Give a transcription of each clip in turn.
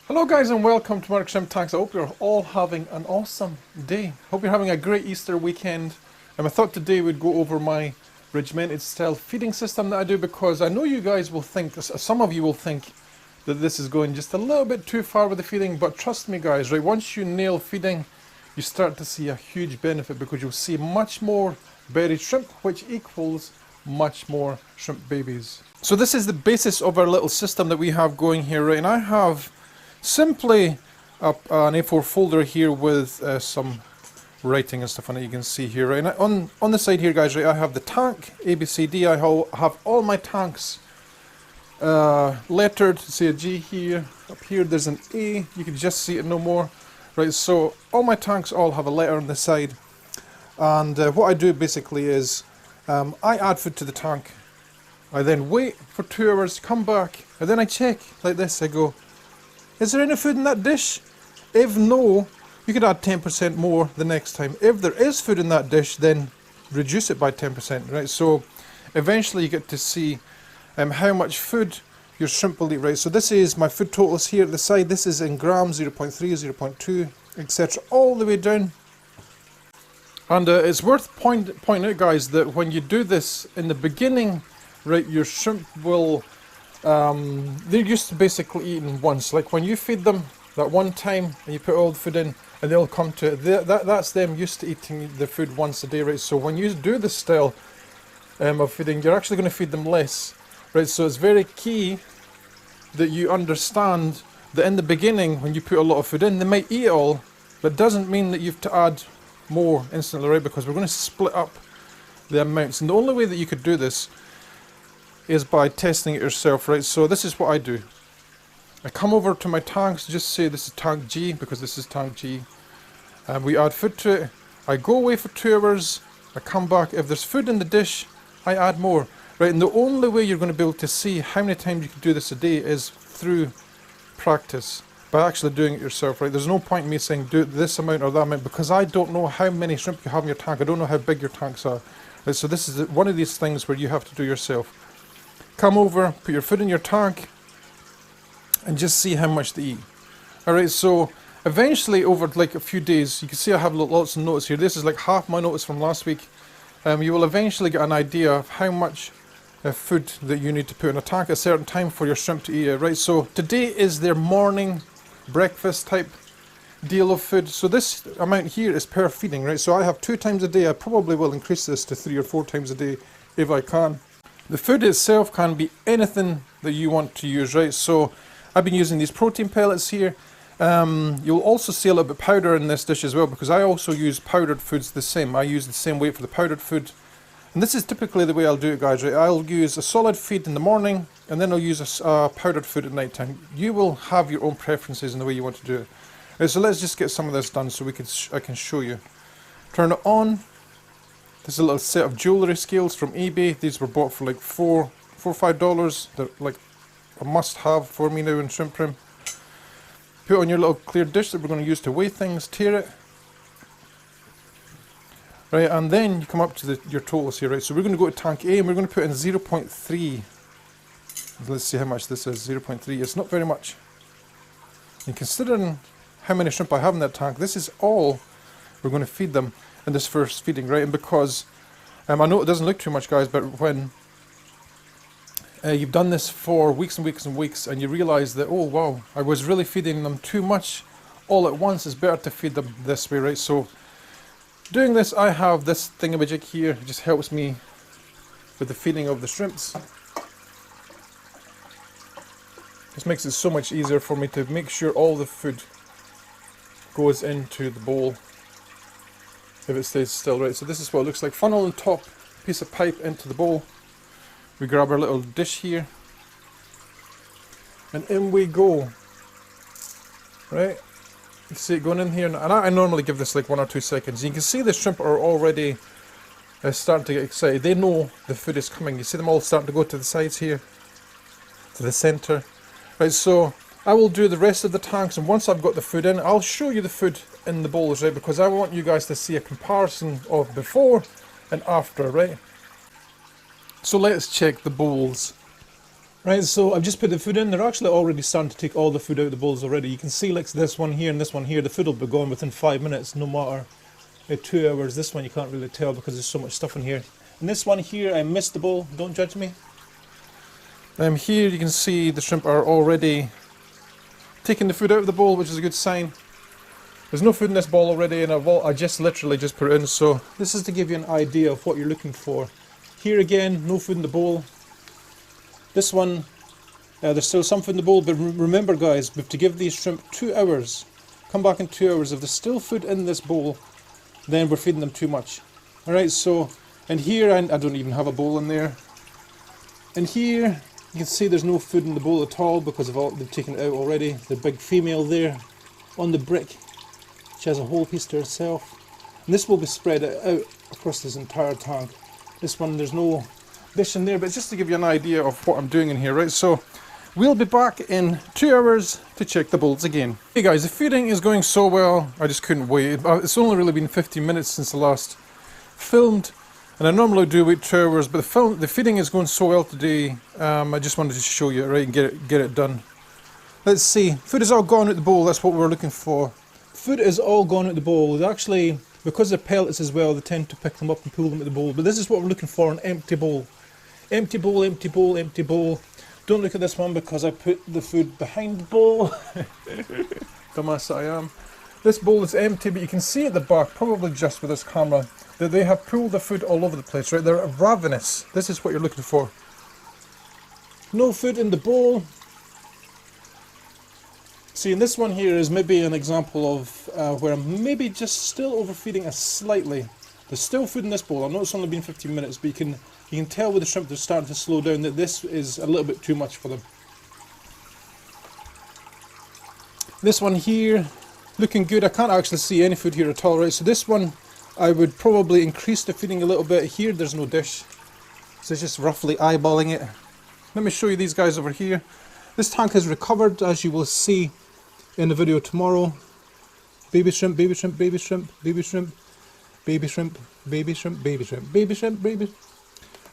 Hello guys and welcome to Mark Shrimp Tanks. I hope you're all having an awesome day. Hope you're having a great Easter weekend. I thought today we'd go over my regimented style feeding system that I do, because I know you guys will think, some of you will think that this is going just a little bit too far with the feeding, but trust me guys, right, once you nail feeding, you start to see a huge benefit, because you'll see much more buried shrimp, which equals much more shrimp babies. So this is the basis of our little system that we have going here, right, and I have simply an A4 folder here with some writing and stuff on it. You can see here, right? And on the side here, guys, right, I have the tank ABCD. I have all my tanks lettered. See a G here. Up here, there's an A. You can just see it no more, right? So all my tanks all have a letter on the side. And what I do basically is I add food to the tank. I then wait for 2 hours, come back, and then I check like this. I go, is there any food in that dish? If no, you could add 10% more the next time. If there is food in that dish, then reduce it by 10%, right? So eventually you get to see how much food your shrimp will eat, right? So this is my food totals here at the side. This is in grams, 0.3, 0.2, etc. all the way down. And it's worth pointing out, guys, that when you do this in the beginning, right, your shrimp will they're used to basically eating once. Like when you feed them that one time and you put all the food in and they'll come to it, that's them used to eating the food once a day, right? So when you do this style of feeding, you're actually going to feed them less, right? So it's very key that you understand that in the beginning, when you put a lot of food in, they might eat it all, but it doesn't mean that you have to add more instantly, right? Because we're going to split up the amounts, and the only way that you could do this is by testing it yourself, right? So this is what I do. I come over to my tanks, just say this is tank G, because this is tank G. And we add food to it. I go away for 2 hours, I come back. If there's food in the dish, I add more, right? And the only way you're going to be able to see how many times you can do this a day is through practice, by actually doing it yourself, right? There's no point in me saying do this amount or that amount, because I don't know how many shrimp you have in your tank. I don't know how big your tanks are, right? So this is one of these things where you have to do yourself. Come over, put your food in your tank, and just see how much they eat. Alright, so eventually over like a few days, you can see I have lots of notes here. This is like half my notes from last week. You will eventually get an idea of how much food that you need to put in a tank at a certain time for your shrimp to eat it, right? So today is their morning breakfast type deal of food. So this amount here is per feeding, right? So I have 2 times a day. I probably will increase this to 3 or 4 times a day if I can. The food itself can be anything that you want to use, right? So I've been using these protein pellets here. You'll also see a little bit of powder in this dish as well, because I also use powdered foods the same. I use the same weight for the powdered food. And this is typically the way I'll do it, guys, right? I'll use a solid feed in the morning, and then I'll use a powdered food at night time. You will have your own preferences in the way you want to do it. Right, so let's just get some of this done so I can show you. Turn it on. This is a little set of jewellery scales from eBay. These were bought for like $4 or $5. They're like a must-have for me now in shrimp room. Put on your little clear dish that we're going to use to weigh things. Tear it. Right, and then you come up to your totals here, right? So we're going to go to tank A and we're going to put in 0.3. Let's see how much this is. 0.3. It's not very much. And considering how many shrimp I have in that tank, this is all we're going to feed them in this first feeding, right? And because I know it doesn't look too much, guys, but when you've done this for weeks and weeks and weeks, and you realize that, oh wow, I was really feeding them too much all at once, it's better to feed them this way, right? So doing this, I have this thingamajig here. It just helps me with the feeding of the shrimps. This makes it so much easier for me to make sure all the food goes into the bowl if it stays still, right? So this is what it looks like. Funnel on top, piece of pipe into the bowl. We grab our little dish here, and in we go. Right? You see it going in here, and I normally give this like 1 or 2 seconds. You can see the shrimp are already starting to get excited. They know the food is coming. You see them all starting to go to the sides here, to the center. Right, so I will do the rest of the tanks, and once I've got the food in, I'll show you the food in the bowls, right? Because I want you guys to see a comparison of before and after, right? So let's check the bowls. Right, so I've just put the food in. They're actually already starting to take all the food out of the bowls already. You can see like this one here and this one here, the food will be gone within 5 minutes, no matter 2 hours. This one you can't really tell because there's so much stuff in here. And this one here, I missed the bowl, don't judge me. Here you can see the shrimp are already taking the food out of the bowl, which is a good sign. There's no food in this bowl already, and I just literally just put it in, so this is to give you an idea of what you're looking for. Here again, no food in the bowl. This one, there's still some food in the bowl, but remember guys, we have to give these shrimp 2 hours. Come back in 2 hours. If there's still food in this bowl, then we're feeding them too much. Alright, so, and here, I don't even have a bowl in there. And here, you can see there's no food in the bowl at all because they've taken it out already. The big female there on the brick, she has a whole piece to herself. And this will be spread out across this entire tank. This one, there's no dish in there, but just to give you an idea of what I'm doing in here, right? So we'll be back in 2 hours to check the bowls again. Hey guys, the feeding is going so well, I just couldn't wait. It's only really been 15 minutes since the last filmed, and I normally do wait 2 hours, but the feeding is going so well today. I just wanted to show you, right, and get it done. Let's see, food is all gone out the bowl. That's what we're looking for. Food is all gone out the bowl. Actually, because they're pellets as well, they tend to pick them up and pull them out the bowl. But this is what we're looking for, an empty bowl. Empty bowl, empty bowl, empty bowl. Don't look at this one because I put the food behind the bowl. Dumbass that I am. This bowl is empty, but you can see at the back, probably just with this camera, that they have pulled the food all over the place, right? They're ravenous. This is what you're looking for. No food in the bowl. See, and this one here is maybe an example of where I'm maybe just still overfeeding us slightly. There's still food in this bowl. I know it's only been 15 minutes, but you can tell with the shrimp they're starting to slow down that this is a little bit too much for them. This one here, looking good. I can't actually see any food here at all, right? So this one, I would probably increase the feeding a little bit. Here, there's no dish. So it's just roughly eyeballing it. Let me show you these guys over here. This tank has recovered, as you will see in the video tomorrow. Baby shrimp, baby shrimp, baby shrimp, baby shrimp, baby shrimp, baby shrimp, baby shrimp, baby shrimp, baby.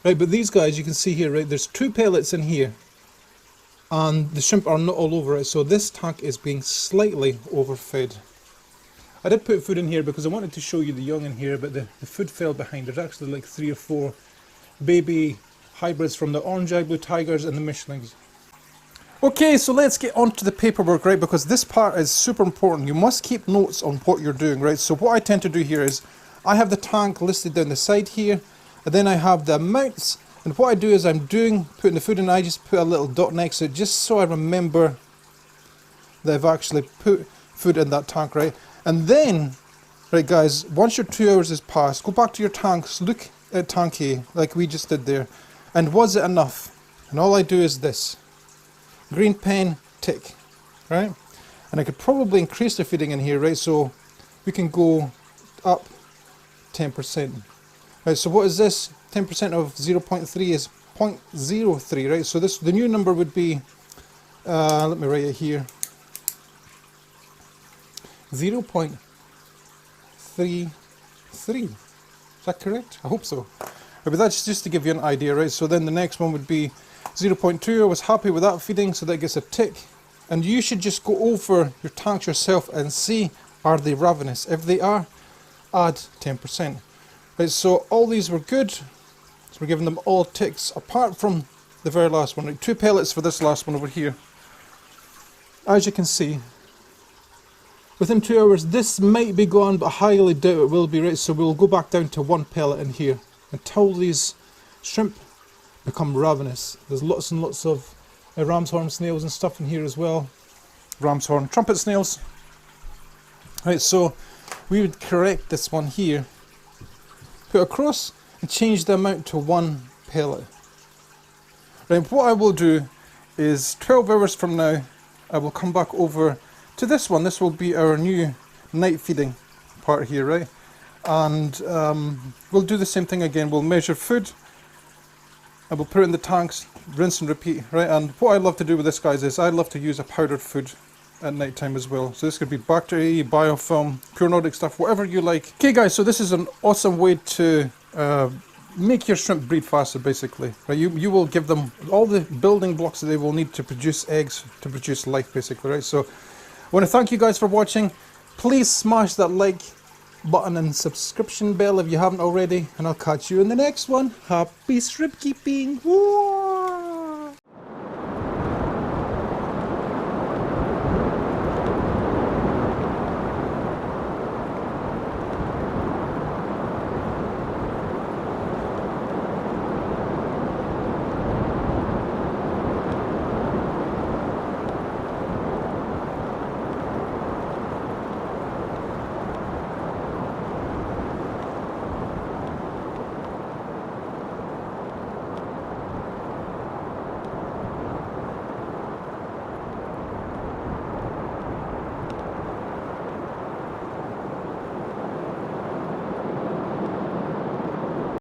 Right, but these guys you can see here, right, there's 2 pellets in here. And the shrimp are not all over it, so this tank is being slightly overfed. I did put food in here because I wanted to show you the young in here, but the food fell behind. There's actually like 3 or 4 baby hybrids from the orange eye blue tigers and the Michelins. Okay, so let's get on to the paperwork, right, because this part is super important. You must keep notes on what you're doing, right? So what I tend to do here is, I have the tank listed down the side here, and then I have the amounts, and what I do is putting the food in, I just put a little dot next to it, just so I remember that I've actually put food in that tank, right? And then, right guys, once your 2 hours has passed, go back to your tanks, look at tank A, like we just did there, and was it enough? And all I do is this. Green pen, tick, right? And I could probably increase the feeding in here, right? So we can go up 10%. Right, so what is this? 10% of 0.3 is 0.03, right? So the new number would be, let me write it here, 0.33. Is that correct? I hope so. Right, but that's just to give you an idea, right? So then the next one would be 0.2. I was happy with that feeding, so that gets a tick. And you should just go over your tanks yourself and see, are they ravenous? If they are, add 10%. Right, so all these were good. So we're giving them all ticks, apart from the very last one. Right, 2 pellets for this last one over here. As you can see, within 2 hours, this might be gone, but I highly doubt it will be, right? So we'll go back down to 1 pellet in here until these shrimp become ravenous. There's lots and lots of ram's horn snails and stuff in here as well. Ram's horn trumpet snails. Right, so we would correct this one here, put across, and change the amount to 1 pellet. Right, what I will do is 12 hours from now, I will come back over to this one. This will be our new night feeding part here, right? And we'll do the same thing again. We'll measure food, and we'll put it in the tanks, rinse and repeat, right? And what I love to do with this, guys, is I love to use a powdered food at night time as well. So this could be bacteria, biofilm, pure Nordic stuff, whatever you like. Okay guys, so this is an awesome way to make your shrimp breed faster, basically. Right? You will give them all the building blocks that they will need to produce eggs, to produce life, basically. Right? So I want to thank you guys for watching. Please smash that like button and subscription bell if you haven't already, and I'll catch you in the next one. Happy shrimp keeping! Woo!